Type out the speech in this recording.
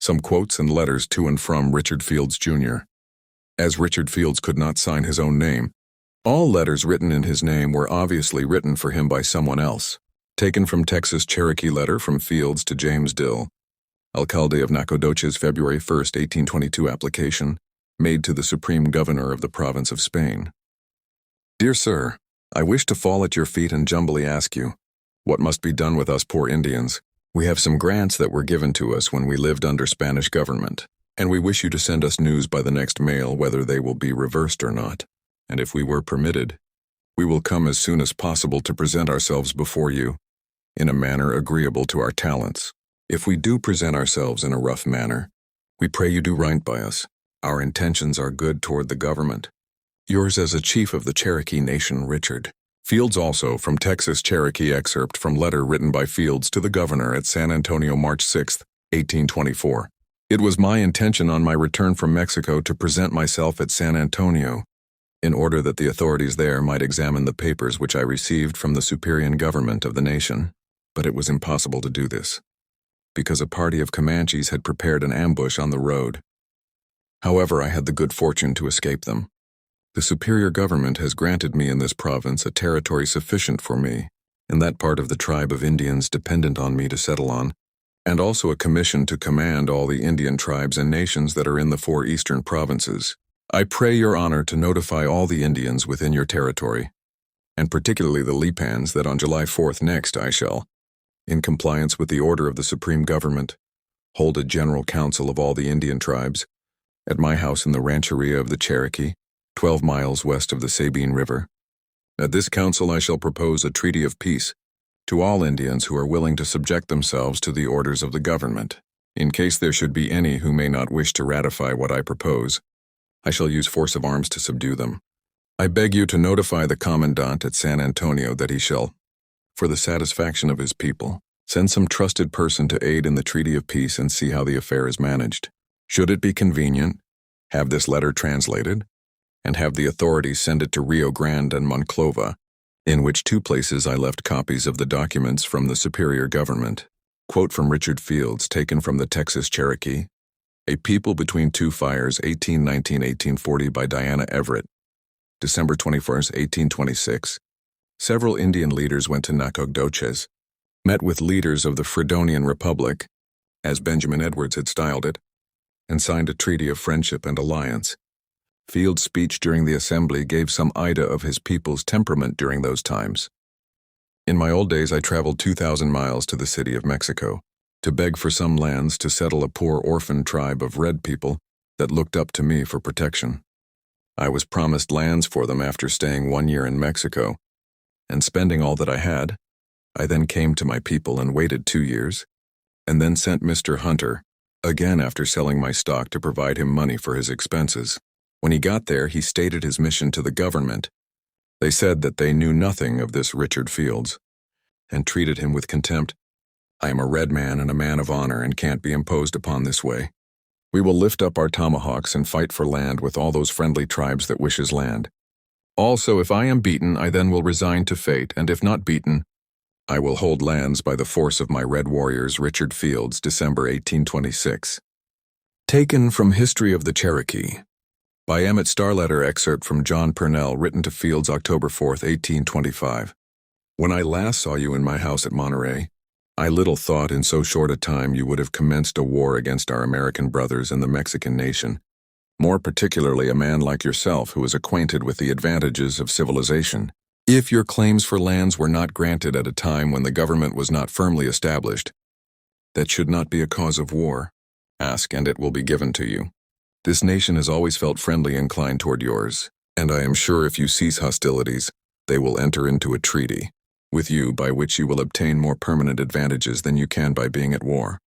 Some quotes and letters to and from Richard Fields, Jr. As Richard Fields could not sign his own name, all letters written in his name were obviously written for him by someone else. Taken from Texas Cherokee letter from Fields to James Dill, alcalde of Nacogdoches, February 1, 1822 application, made to the Supreme Governor of the Province of Spain. Dear Sir, I wish to fall at your feet and humbly ask you, what must be done with us poor Indians? We have some grants that were given to us when we lived under Spanish government, and we wish you to send us news by the next mail whether they will be reversed or not, and if we were permitted, we will come as soon as possible to present ourselves before you, in a manner agreeable to our talents. If we do present ourselves in a rough manner, we pray you do right by us. Our intentions are good toward the government. Yours as a chief of the Cherokee Nation, Richard. Fields. Also from Texas Cherokee excerpt from letter written by Fields to the governor at San Antonio, March 6, 1824. It was my intention on my return from Mexico to present myself at San Antonio, in order that the authorities there might examine the papers which I received from the superior government of the nation. But it was impossible to do this, because a party of Comanches had prepared an ambush on the road. However, I had the good fortune to escape them. The superior government has granted me in this province a territory sufficient for me, in that part of the tribe of Indians dependent on me to settle on, and also a commission to command all the Indian tribes and nations that are in the 4 eastern provinces. I pray your honor to notify all the Indians within your territory, and particularly the Lipans, that on July 4th next I shall, in compliance with the order of the Supreme Government, hold a general council of all the Indian tribes, at my house in the rancheria of the Cherokee, 12 miles west of the Sabine River. At this council I shall propose a treaty of peace to all Indians who are willing to subject themselves to the orders of the government. In case there should be any who may not wish to ratify what I propose, I shall use force of arms to subdue them. I beg you to notify the commandant at San Antonio that he shall, for the satisfaction of his people, send some trusted person to aid in the treaty of peace and see how the affair is managed. Should it be convenient, have this letter translated, and have the authorities send it to Rio Grande and Monclova, in which 2 places I left copies of the documents from the superior government. Quote from Richard Fields, taken from the Texas Cherokee, A People Between Two Fires, 1819-1840 by Diana Everett. December 21, 1826. Several Indian leaders went to Nacogdoches, met with leaders of the Fredonian Republic, as Benjamin Edwards had styled it, and signed a treaty of friendship and alliance. Fields' speech during the assembly gave some idea of his people's temperament during those times. In my old days I traveled 2,000 miles to the city of Mexico, to beg for some lands to settle a poor orphan tribe of red people that looked up to me for protection. I was promised lands for them after staying 1 year in Mexico, and spending all that I had. I then came to my people and waited 2 years, and then sent Mr. Hunter, again after selling my stock, to provide him money for his expenses. When he got there, he stated his mission to the government. They said that they knew nothing of this Richard Fields, and treated him with contempt. I am a red man and a man of honor and can't be imposed upon this way. We will lift up our tomahawks and fight for land with all those friendly tribes that wishes land. Also, if I am beaten, I then will resign to fate, and if not beaten, I will hold lands by the force of my red warriors. Richard Fields, December 1826. Taken from History of the Cherokee, by Emmett Starletter. Excerpt from John Purnell, written to Fields, October 4, 1825. When I last saw you in my house at Monterey, I little thought in so short a time you would have commenced a war against our American brothers and the Mexican nation, more particularly a man like yourself who is acquainted with the advantages of civilization. If your claims for lands were not granted at a time when the government was not firmly established, that should not be a cause of war. Ask and it will be given to you. This nation has always felt friendly inclined toward yours, and I am sure if you cease hostilities, they will enter into a treaty with you by which you will obtain more permanent advantages than you can by being at war.